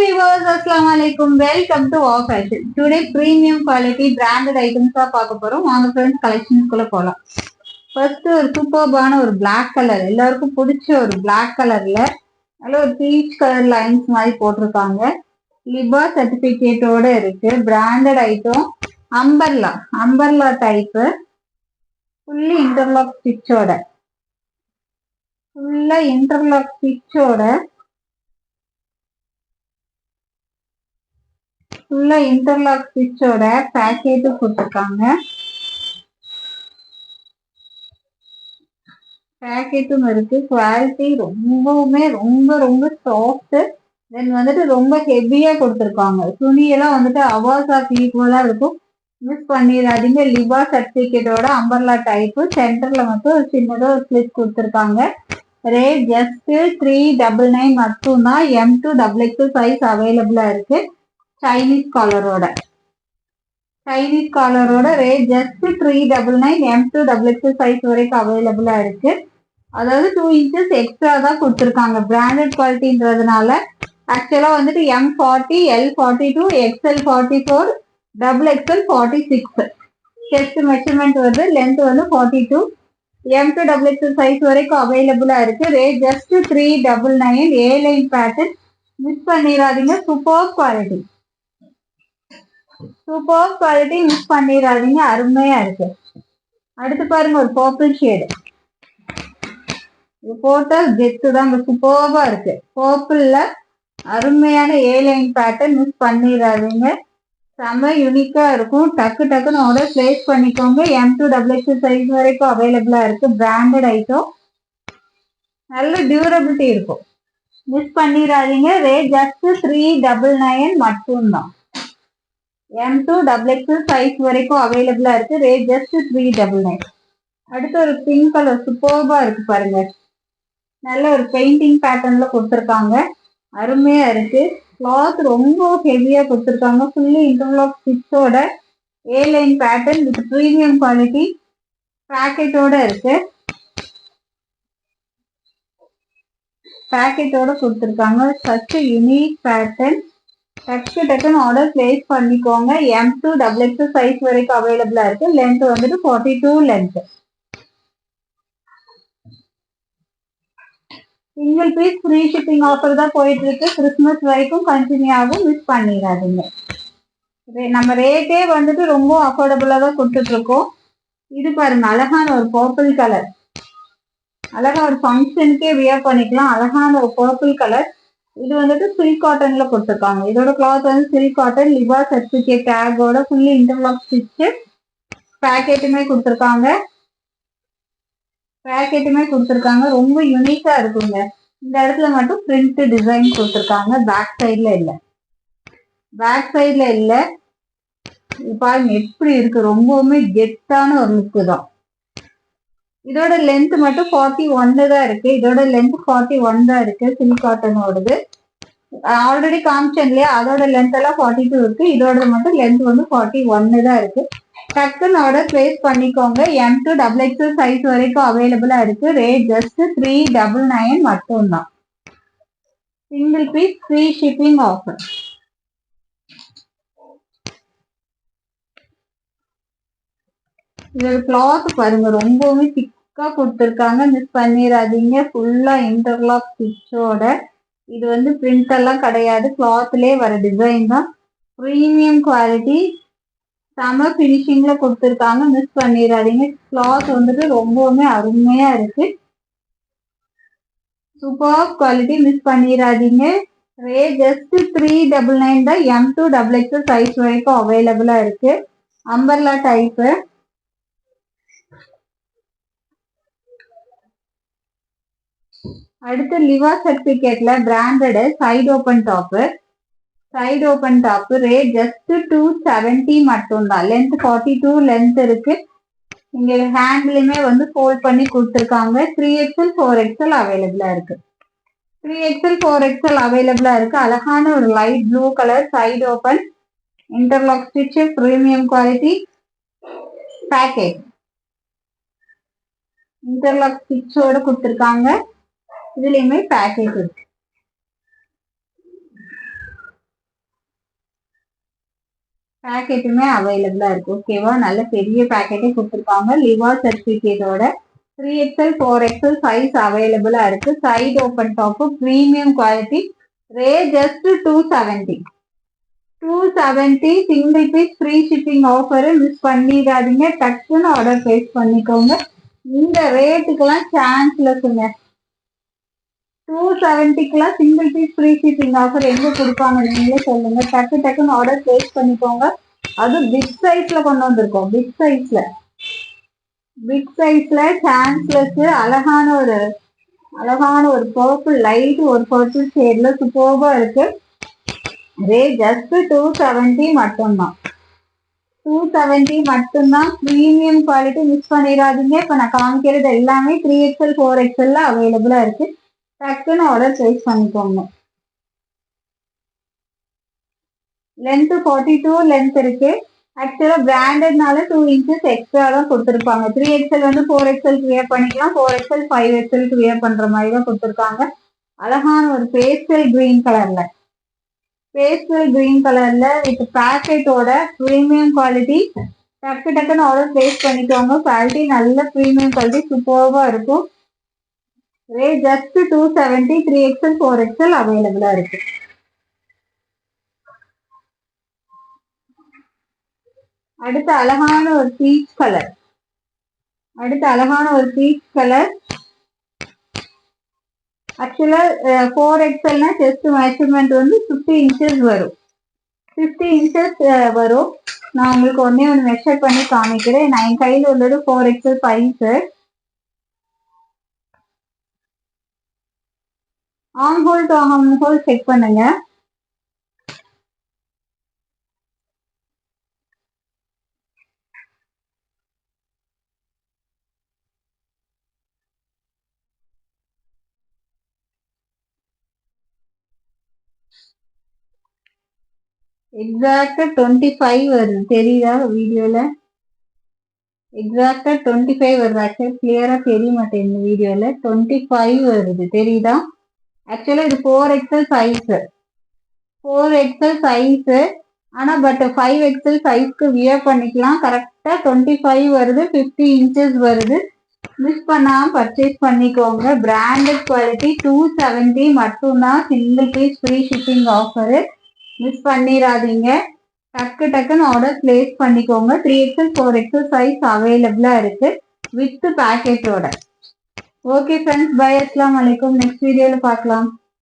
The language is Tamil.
viewers, Assalamu alaikum. Welcome to Wow Fashion. Today premium quality branded items பார்க்க போறோம். வாங்க friends collections குள்ள போலாம். First ஒரு சூப்பர்பான ஒரு black color, எல்லாருக்கும் பிடிச்ச ஒரு black colorல நல்ல ஒரு peach color lines மாதிரி போட்டிருக்காங்க. லிபா சர்டிபிகேட்டோட இருக்கு. branded item. umbrella type. fully interlock stitchோட. ஃபுல்லா இன்டர்லாக் ஸ்டிச்சோட பேக்கெட் கொடுத்துருக்காங்க. பேக்கெட்டும் இருக்கு. குவாலிட்டி ரொம்பவுமே ரொம்ப சாஃப்ட். தென் வந்துட்டு ரொம்ப ஹெவியா கொடுத்துருக்காங்க. துணியெல்லாம் வந்துட்டு அவாசாக்கு ஈக்குவலா இருக்கும். மிஸ் பண்ணிடாதீங்க. லிபா சர்டிபிகேட்டோட அம்பர்லா டைப். சென்டர்ல மட்டும் ஒரு சின்னதா ஒரு ஸ்லிட் கொடுத்துருக்காங்க. ரேட் ஜஸ்ட் 399 மட்டும்தான். M2XXL சைஸ் அவைலபிளா இருக்கு. சைனீஸ் காலரோட ரேட் ஜஸ்ட் 399. M2XXL சைஸ் வரைக்கும் அவைலபிளா இருக்கு. அதாவது 2 inches எக்ஸ்ட்ரா தான் கொடுத்துருக்காங்க. பிராண்டட் குவாலிட்டின்றதுனால ஆக்சுவலா வந்துட்டு M40, L42, XL44, XXL 46 chest measurement வருது. லென்த் வந்து 42. M2XXL சைஸ் வரைக்கும் அவைலபிளா இருக்கு. Rate just 399. A line pattern. Miss பண்ணிடாதீங்க. சூப்பர் குவாலிட்டி மிஸ் பண்ணிடாதீங்க. அருமையா இருக்கு. அடுத்து பாருங்க ஒரு பர்பிள் ஷேடு. இது போட்டா கெத்து தான். சூப்பர்வா இருக்கு. பர்பிள்ல அருமையான ஏ லைன் பேட்டர்ன். மிஸ் பண்ணிடாதீங்க. செம்ம யூனிக்கா இருக்கும். டக்குன்னு ஆர்டர் பிளேஸ் பண்ணிக்கோங்க. M2XXL சைஸ் வரைக்கும் அவைலபிளா இருக்கு. Branded item. நல்ல டியூரபிலிட்டி இருக்கும். மிஸ் பண்ணிடாதீங்க. ரேட் ஜஸ்ட் 399 மட்டும்தான். M2XXL சைஸ் வரைக்கும் அவைலபிளா இருக்கு. Rate just 399. அடுத்து ஒரு பிங்க் கலர் சூப்பர்பா இருக்கு பாருங்க. நல்ல ஒரு பெயிண்டிங் பேட்டர்ன்ல கொடுத்துருக்காங்க. அருமையா இருக்கு. கிளாத் ரொம்ப ஹெவியா கொடுத்துருக்காங்க. ஃபுல்லி இன்டர்லாக் ஸ்டிச்சோட A line pattern with premium quality பேக்கெட்டோட இருக்கு. கொடுத்துருக்காங்க. Such unique pattern. டக்குன்னு ஆர்டர் பிளேஸ் பண்ணிக்கோங்க. M2XXL சைஸ் வரைக்கும் அவைலபிளா இருக்கு. லென்த் வந்துட்டு 42 length. Single piece free shipping offer தான் போயிட்டு இருக்கு. கிறிஸ்மஸ் வரைக்கும் கண்டினியூ ஆகும். மிஸ் பண்ணிடாதீங்க. நம்ம ரேட்டே வந்துட்டு ரொம்ப அஃபோர்டபுளா தான் கொடுத்துட்டு இருக்கோம். இது பாருங்க அழகான ஒரு பர்பிள் கலர். அழகா ஒரு ஃபங்க்ஷனுக்கே வியர் பண்ணிக்கலாம். அழகான ஒரு பர்பிள் கலர். இது வந்துட்டு சில்க் காட்டன்ல கொடுத்துருக்காங்க. இதோட கிளாத் வந்து silk cotton. லிபா certificate டேகோட fully interlock stitch. பேக்கெட்டுமே கொடுத்துருக்காங்க. ரொம்ப யூனிக்கா இருக்குங்க. இந்த இடத்துல மட்டும் பிரிண்ட் டிசைன் கொடுத்துருக்காங்க. பேக் சைட்ல இல்ல. பாருங்க எப்படி இருக்கு. ரொம்பவுமே கெத்தான ஒரு லுக்கு தான். இதோட லென்த் மட்டும் 41 தான் இருக்கு. சில்க் காட்டனோடது. ஆல்ரெடி காமிச்சேன் இல்லையா, அதோட லென்த் எல்லாம் 42 இருக்கு. இதோட மட்டும் லென்த் வந்து 41 தான் இருக்கு. டக்குன்னு ஆர்டர் பிளேஸ் பண்ணிக்கோங்க. M2XXL சைஸ் வரைக்கும் அவைலபிளா இருக்கு. ரேட் ஜஸ்ட் 399 மட்டும்தான். Single piece free shipping offer. இதோட கிளாத் பாருங்க ரொம்பவுமே திக்கா கொடுத்துருக்காங்க. மிஸ் பண்ணிடாதீங்க. ஃபுல்லா இன்டர்லாக் ஸ்டிச்சோட. இது வந்து பிரிண்ட் எல்லாம் கிடையாது. கிளாத்லயே வர டிசைன் தான். Premium quality. செம பினிஷிங்ல கொடுத்துருக்காங்க. மிஸ் பண்ணிடாதீங்க. கிளாத் வந்துட்டு ரொம்பவுமே அருமையா இருக்கு. Super quality. மிஸ் பண்ணிடாதீங்க. ரேட் ஜஸ்ட் 399 தான். M2XXL சைஸ் வரைக்கும் அவைலபிளா இருக்கு. Umbrella type. அடுத்து லிவா சர்டிபிகேட்ல branded side open top. Rate just 270 மட்டும்தான். லென்த் 42 லென்த் இருக்கு. இங்க ஹேண்ட்லயுமே வந்து ஃபோல்ட் பண்ணி கொடுத்துருக்காங்க. 3XL 4XL அவைலபிளா இருக்கு. 3XL 4XL அவைலபிளா இருக்கு. அழகான ஒரு light blue colour side open interlock stitch. Premium quality package. Interlock ஸ்டிச்சோட கொடுத்துருக்காங்க. இதுலயுமே பேக்கேஜ் இருக்கு. பேக்கெட்டுமே அவைலபிளா இருக்கு. ஓகேவா, நல்ல பெரிய பேக்கெட்டே கொடுத்துருக்காங்க. லிவர் சர்டிபிகேட்டோட 3XL 4XL சைஸ் அவைலபிளா இருக்கு. Side open top, premium quality. Rate just 270. 270 single piece free shipping offer miss பண்ணிடாதீங்க. டக்குன்னு ஆர்டர் பிளேஸ் பண்ணிக்கோங்க. இந்த ரேட்டுக்கெல்லாம் சான்ஸ்லெஸ்ங்க. 270க்குலாம் single piece free shipping offer எங்க கொடுப்பாங்க நீங்களே சொல்லுங்க. டக்குன்னு ஆர்டர் பிளேஸ் பண்ணிக்கோங்க. அது பிக் சைஸ்ல கொண்டு வந்திருக்கோம். பிக் சைஸ்ல சான்ஸ்லெஸ் அழகான ஒரு பர்பிள் லைட் ஒரு பர்பிள் ஷேட்ல சூப்பர்பா இருக்கு. ரே ஜஸ்ட் 270 மட்டும்தான். 270 மட்டும்தான். பிரீமியம் குவாலிட்டி மிஸ் பண்ணிடாதீங்க. இப்ப நான் காமிக்கிறது எல்லாமே 3XL 4XL அவைலபிளா இருக்கு. டக்குன்னு ஆர்டர் பிளேஸ் பண்ணிக்கோங்க. லென்த் 42 லென்த் இருக்கு. ஆக்சுவலா பிராண்டட்னால 2 இன்ச்சஸ் எக்ஸ்ட்ரா தான் கொடுத்துருப்பாங்க. 3XL 4XL வியர் பண்ணிக்கலாம். 4XL 5XL வியர் பண்ற மாதிரி தான் கொடுத்துருக்காங்க. அழகான ஒரு பேஸ்டல் கிரீன் கலர்ல வித் பேக்கெட்டோட பிரீமியம் குவாலிட்டி. டக்குன்னு ஆர்டர் பிளேஸ் பண்ணிக்கோங்க. குவாலிட்டி நல்ல பிரீமியம் குவாலிட்டி சூப்பர்வா இருக்கும். ரே ஜஸ்ட் 270 3XL 4XL அவைலபிளா இருக்கு. அடுத்த அழகான ஒரு பீச் கலர். ஆக்சுவலா 4XLனா செஸ்ட் மெஷர்மெண்ட் 50 இன்ச்சஸ் வரும். 50 இன்ச்சஸ் வரும். நான் உங்களுக்கு ஒண்ணு மெஷர் பண்ணி காமிக்கிறேன். நான் என் கையில உள்ளது 4XL size. Arm whole to arm whole check பண்ணுங்க. எக்ஸாக்டா 25 வருது. தெரியுதா வீடியோல? எக்ஸாக்டா 25 வருது. ஆக்சுவலா கிளியரா தெரிய மாட்டேங்குது வீடியோல. 25 வருது. தெரியுதா? ஆக்சுவலா இது 4XL சைஸ். ஆனா பட் 5XL சைஸ்க்கு வியர் பண்ணிக்கலாம். கரெக்டா 25 வருது. 50 இன்ச்சஸ் வருது. மிஸ் பண்ணாம பர்ச்சேஸ் பண்ணிக்கோங்க. பிராண்டட் குவாலிட்டி 270 மட்டும்தான். Single piece free shipping offer. Miss பண்ணிடாதீங்க. டக்குன்னு ஆர்டர் பிளேஸ் பண்ணிக்கோங்க. 3XL 4XL சைஸ் அவைலபிளா இருக்கு வித் பேக்கெட்டோட. Okay friends, bye. அஸ்ஸலாமு அலைக்கும். நெக்ஸ்ட் வீடியோல பார்க்கலாம்.